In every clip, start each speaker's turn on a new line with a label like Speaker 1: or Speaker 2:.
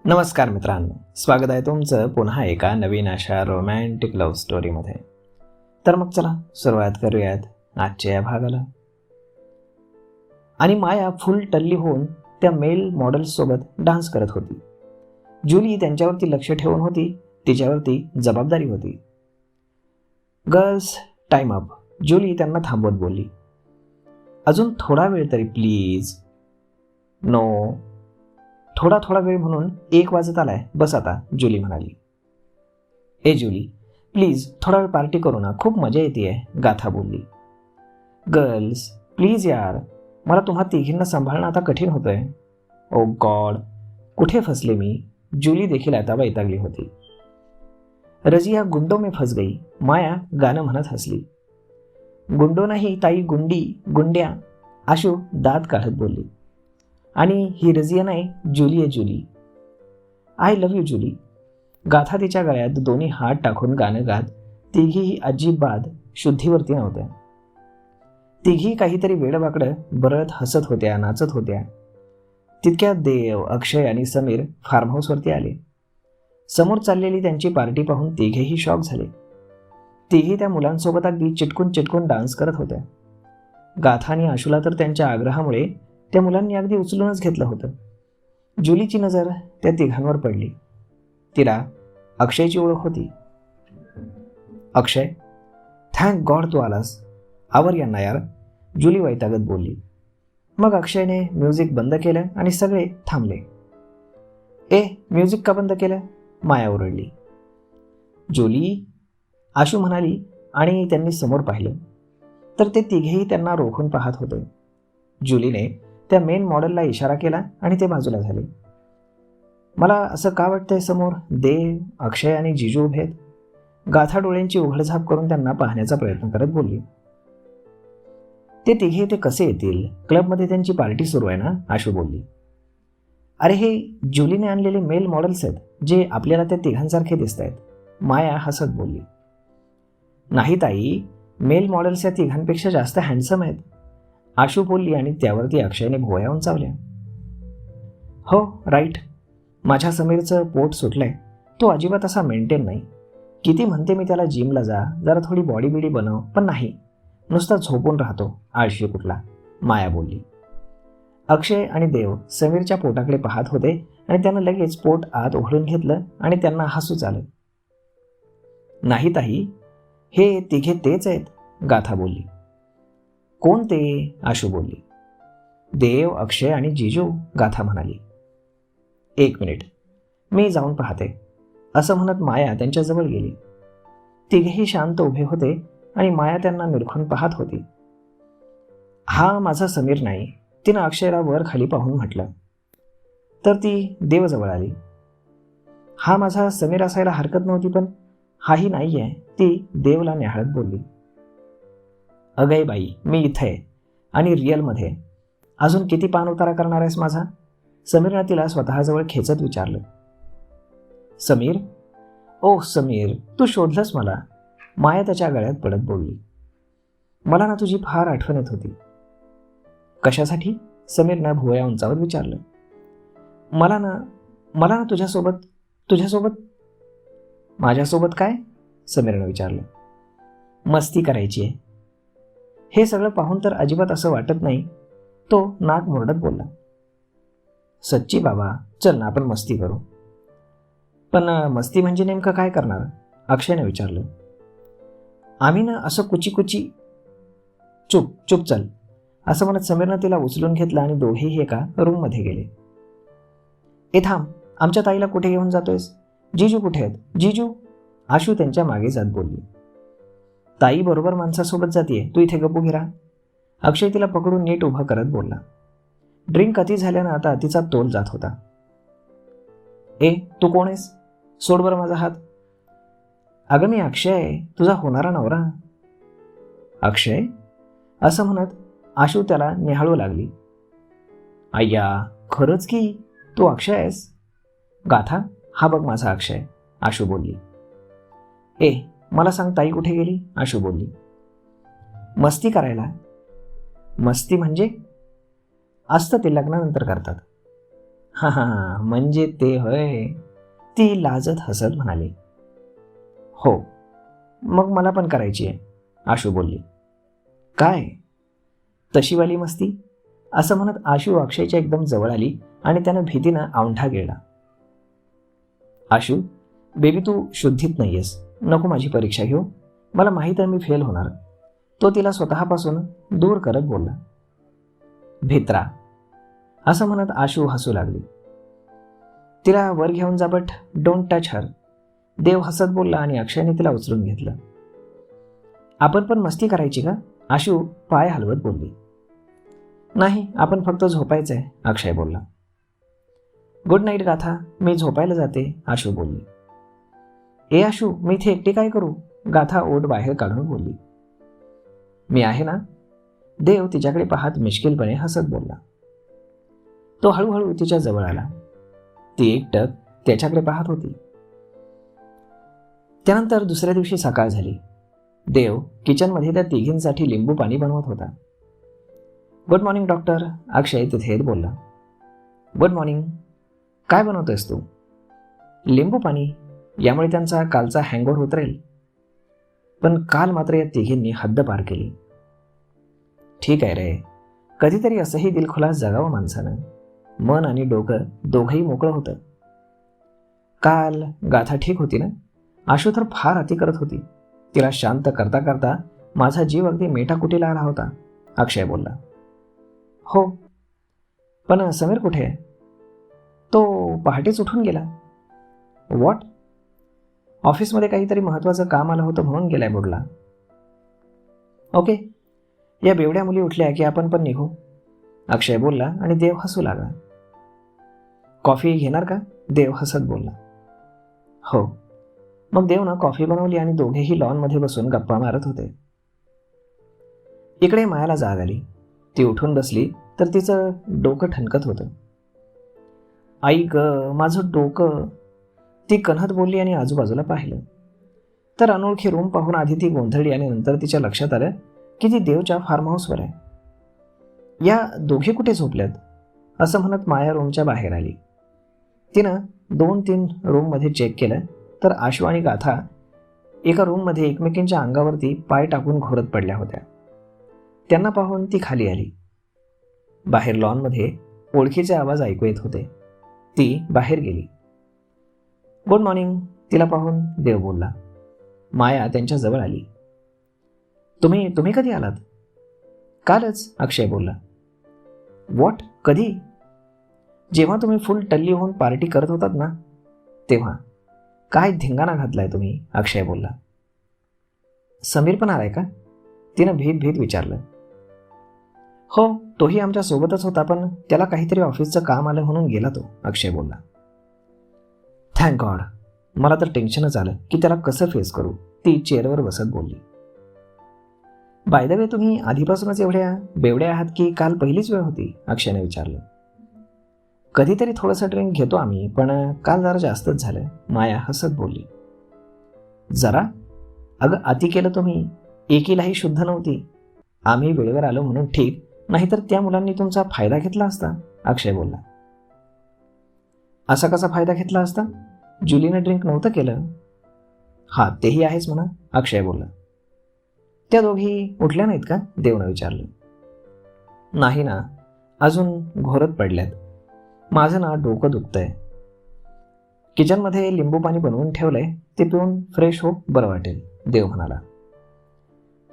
Speaker 1: नमस्कार मित्रांनो, स्वागत आहे तुमचं पुन्हा एका नवीन अशा रोमॅन्टिक लव्ह स्टोरीमध्ये. तर मग चला सुरुवात करूयात आजच्या या भागाला. आणि माया फुल टल्ली होऊन त्या मेल मॉडेल्ससोबत डान्स करत होती. जुली त्यांच्यावरती लक्ष ठेवून होती, तिच्यावरती जबाबदारी होती. Girls, time up. जुली त्यांना थांबवत बोलली. अजून थोडा वेळ तरी प्लीज. नो. थोडा वेळ म्हणून 1 वाजत आलाय, बस आता, जुली म्हणाली. ए जुली, प्लीज थोडा वेळ पार्टी करू ना, खूप मजा येते आहे, गाथा बोलली. गर्ल्स, प्लीज यार, मला तुम्हा तिघींना सांभाळणं आता कठीण होतंय. ओ गॉड, कुठे फसले मी. जुली देखील आता वैतागली होती. रजिया गुंडो में फस गई, माया गाणं म्हणत हसली. गुंडो नाही ताई, गुंडी, गुंड्या, आशू दात काढत बोलली. आणि ही रजिया नाही, जुली आहे जुली. आय लव्ह यू जुली. गाथा तिच्या गळ्यात दोन्ही हात टाकून गाणं गात तिघीही अजिबात शुद्धीवरती नव्हत्या. तिघी काहीतरी वेडवाकडं बरळत हसत होत्या, नाचत होत्या. तितक्यात देव, अक्षय आणि समीर फार्म हाऊसवरती आले. समोर चाललेली त्यांची पार्टी पाहून तिघेही शॉक झाले. तिघी त्या मुलांसोबत अगदी चिटकून डान्स करत होत्या. गाथा आणि आशूला तर त्यांच्या आग्रहामुळे त्या मुलांनी अगदी उचलूनच घेतलं होतं. जुलीची नजर त्या तिघांवर पडली. तिला अक्षयची ओळख होती. अक्षय, थँक गॉड तू आलास, आवर यांना यार, जुली वैतागत बोलली. मग अक्षयने म्युझिक बंद केलं आणि सगळे थांबले. ए, म्युझिक का बंद केलं, माया ओरडली. जुली, आशू म्हणाली आणि त्यांनी समोर पाहिलं तर ते तिघेही त्यांना रोखून पाहत होते. जुलीने त्या मेन मॉडेलला इशारा केला आणि ते बाजूला झाले. मला असं का वाटतंय समोर देव, अक्षय आणि जिजू उभे आहेत. गाथा डोळ्यांची उघडझाप करून त्यांना पाहण्याचा प्रयत्न करत बोलली. ते तिघे ते कसे येतील, क्लबमध्ये त्यांची पार्टी सुरू आहे ना, आशू बोलली. अरे हे जुलीने आणलेले मेल मॉडेल्स आहेत, जे आपल्याला त्या तिघांसारखे दिसत आहेत, माया हसत बोलली. नाही ताई, मेल मॉडेल्स या तिघांपेक्षा जास्त हँडसम आहेत, आशू बोलली आणि त्यावरती अक्षयने भुवया उंचावल्या. हो राईट, माझ्या समीरचं पोट सुटलंय, तो अजिबात असा मेंटेन नाही. किती म्हणते मी त्याला जिमला जा, जरा थोडी बॉडी बिडी बनव, पण नाही, नुसता झोपून राहतो, आळशी कुठला, माया बोलली. अक्षय आणि देव समीरच्या पोटाकडे पाहत होते आणि त्यानं लगेच पोट आत ओढून घेतलं आणि त्यांना हसूच आलं. नाही ताई, हे तिघे तेच आहेत, गाथा बोलली. कोण ते, आशू बोलली. देव, अक्षय आणि जिजू, गाथा म्हणाली. 1 मिनिट, मी जाऊन पाहते, असं म्हणत माया त्यांच्याजवळ गेली. तिघेही शांत उभे होते आणि माया त्यांना निरखून पाहत होती. हा माझा समीर नाही, तिनं अक्षयला वर खाली पाहून म्हटलं. तर ती देवजवळ आली. हा माझा समीर असायला हरकत नव्हती, पण हाही नाही आहे, ती देवला न्याहाळत बोलली. अगय बाई, मी इथे आहे आणि रिअलमध्ये. अजून किती पान उतारा करणार आहेस माझा, समीरनं तिला स्वतःजवळ खेचत विचारलं. समीर, ओ समीर, तू शोधलंस मला, माया त्याच्या गळ्यात पडत बोलली. मला ना तुझी फार आठवण येत होती. कशासाठी, समीरनं भुवया उंचावत विचारलं. मला ना तुझ्यासोबत. माझ्यासोबत काय, समीरनं विचारलं. मस्ती करायची आहे. हे सगळं पाहून तर अजिबात असं वाटत नाही, तो नाक मुरडत बोलला. सच्ची बाबा, चल ना आपण मस्ती करू. पण मस्ती म्हणजे नेमकं काय करणार, अक्षयने विचारलं. आम्ही ना असं कुची. चुप चल, असं म्हणत समीरनं तिला उचलून घेतलं आणि दोघेही एका रूममध्ये गेले. ए थांब, आमच्या ताईला कुठे घेऊन जातोयस, जिजू कुठे आहेत, जिजू, आशू त्यांच्या मागे जात बोलली. ताई बरोबर माणसासोबत जातीये, तू इथे गप्पू घे. अक्षय तिला पकडून नीट उभा करत बोलला. ड्रिंक अति झाल्यानं आता तिचा तोल जात होता. ए, तू कोण आहेस, सोड बरं माझा हात. अगं मी अक्षय आहे, तुझा होणारा नवरा. अक्षय, असं म्हणत आशू त्याला निहाळू लागली. अय्या, खरंच की तू अक्षय आहेस. गाथा, हा बघ माझा अक्षय, आशू बोलली. ए, मला सांग ताई कुठे गेली, आशू बोलली. मस्ती करायला. मस्ती म्हणजे असतं ते लग्नानंतर करतात. हा हा, म्हणजे ते होय, ती लाजत हसत म्हणाली. हो, मग मला पण करायची आहे, आशू बोलली. काय? तशीवाली मस्ती? असं म्हणत आशू अक्षयच्या एकदम जवळ आली आणि त्यानं भीतीनं औंढा गिळला. आशू, बेबी तू शुद्धीत नाहीयेस, नको माझी परीक्षा घेऊ, मला माहीत आहे मी फेल होणार, तो तिला स्वतःपासून दूर करत बोलला. भित्रा, असं म्हणत आशू हसू लागली. तिला वर घेऊन जा, बट डोंट टच हर, देव हसत बोलला आणि अक्षयने तिला उचलून घेतलं. आपण पण मस्ती करायची का? आशू पाय हलवत बोलली. नाही, आपण फक्त झोपायचंय, अक्षय बोलला. गुड नाईट गाथा, मी झोपायला जाते, आशू बोलली. ए आशू, मी इथे एकटी काय करू? गाथा ओठ बाहेर काढून बोलली. मी आहे ना, देव तिच्याकडे पाहत मिश्किलपणे हसत बोलला. तो हळूहळू तिच्या जवळ आला. ती एकटक त्याच्याकडे पाहत होती. त्यानंतर दुसऱ्या दिवशी सकाळ झाली. देव किचनमध्ये त्या तिघींसाठी लिंबू पाणी बनवत होता. गुड मॉर्निंग डॉक्टर, अक्षय तिथे बोलला. Good morning. काय बनवतोयस तू? लिंबू पाणी, यामुळे त्यांचा कालचा हँगओव्हर उतरेल. पण काल मात्र या तिघींनी हद्द पार केली. ठीक आहे रे, कधीतरी असंही दिलखुलास जगावं माणसानं, मन आणि डोकं दोघंही मोकळं होतं. काल गाथा ठीक होती ना? आशू तर फार अति करत होती. तिला शांत करता करता माझा जीव अगदी मेटाकुटीला आला होता, अक्षय बोलला. हो, पण समीर कुठे आहे? तो पहाटेच उठून गेला. व्हॉट? ऑफिसमध्ये काहीतरी महत्त्वाचं काम आलं होतं म्हणून गेलाय बोलला. ओके, या बेवड्या मुली उठल्या की आपण पण निघू, अक्षय बोलला आणि देव हसू लागला. कॉफी घेणार का? देव हसत बोलला. हो. मग देवनं कॉफी बनवली आणि दोघेही लॉनमध्ये बसून गप्पा मारत होते. इकडे मायाला जाग आली. ती उठून बसली तर तिचं डोकं ठणकत होतं. आई ग, माझं डोकं, ती कन्हत बोलली आणि आजूबाजूला पाहिलं तर अनोळखी रूम पाहून आधी ती गोंधळली आणि नंतर तिच्या लक्षात आलं की ती देवच्या फार्म हाऊसवर आहे. या दोघे कुठे झोपल्यात, असं म्हणत माया रूमच्या बाहेर आली. तिनं 2-3 रूममध्ये चेक केलं तर आशू आणि गाथा एका रूममध्ये एकमेकींच्या अंगावरती पाय टाकून घोरत पडल्या होत्या. त्यांना पाहून ती खाली आली. बाहेर लॉनमध्ये ओळखीचे आवाज ऐकू येत होते. ती बाहेर गेली. गुड मॉर्निंग, तिला पाहून देव बोलला. माया त्यांच्या जवळ आली. तुम्ही कधी आलात? कालच, अक्षय बोलला. व्हॉट? कधी? जेव्हा तुम्ही फुल टल्ली होऊन पार्टी करत होतात ना, तेव्हा. काय धिंगाणा घातलाय तुम्ही, अक्षय बोलला. समीर पण आलाय का? तिनं भीत विचारलं. हो, तोही आमच्या सोबतच होता, पण त्याला काहीतरी ऑफिसचं काम आलं म्हणून गेला तो, अक्षय बोलला. थँक गॉड, मला तर टेन्शनच आलं की त्याला कसं फेस करू, ती चेअरवर बसत बोलली. बाय द वे, तुम्ही आधीपासूनच एवढ्या बेवड्या आहात की काल पहिलीच वेळ होती, अक्षयने विचारलं. कधीतरी थोडंसं ड्रिंक घेतो आम्ही, पण काल जरा जास्तच झालं, माया हसत बोलली. जरा? अगं अति केलं तुम्ही, एकीलाही शुद्ध नव्हती. आम्ही वेळेवर आलो म्हणून ठीक, नाहीतर त्या मुलांनी तुमचा फायदा घेतला असता, अक्षय बोलला. असा कसा फायदा घेतला असता? जुलीनं ड्रिंक नव्हतं केलं. हा, तेही आहेच म्हणा, अक्षय बोलला. त्या दोघी उठल्या नाहीत का, देवनं विचारलं. नाही ना, अजून घोरत पडल्यात. माझं ना डोकं दुखतंय. किचनमध्ये लिंबू पाणी बनवून ठेवलंय, ते पिऊन फ्रेश हो, बरं वाटेल, देव म्हणाला.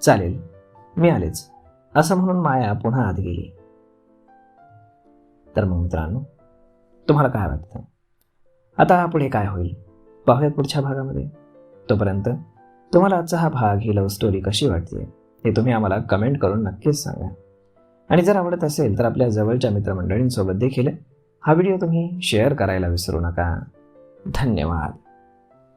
Speaker 1: चालेल, मी आलेच, असं म्हणून माया पुन्हा आत गेली. तर मग मित्रांनो, तुम्हाला काय वाटतं? आता पुढे काय होईल पाहूयात पुढच्या भागामध्ये. तोपर्यंत तुम्हाला आजचा हा भाग, ही लव्ह स्टोरी कशी वाटते हे तुम्ही आम्हाला कमेंट करून नक्कीच सांगा. आणि जर आवडत असेल तर आपल्या जवळच्या मित्रमंडळींसोबत देखील हा व्हिडिओ तुम्ही शेअर करायला विसरू नका. धन्यवाद.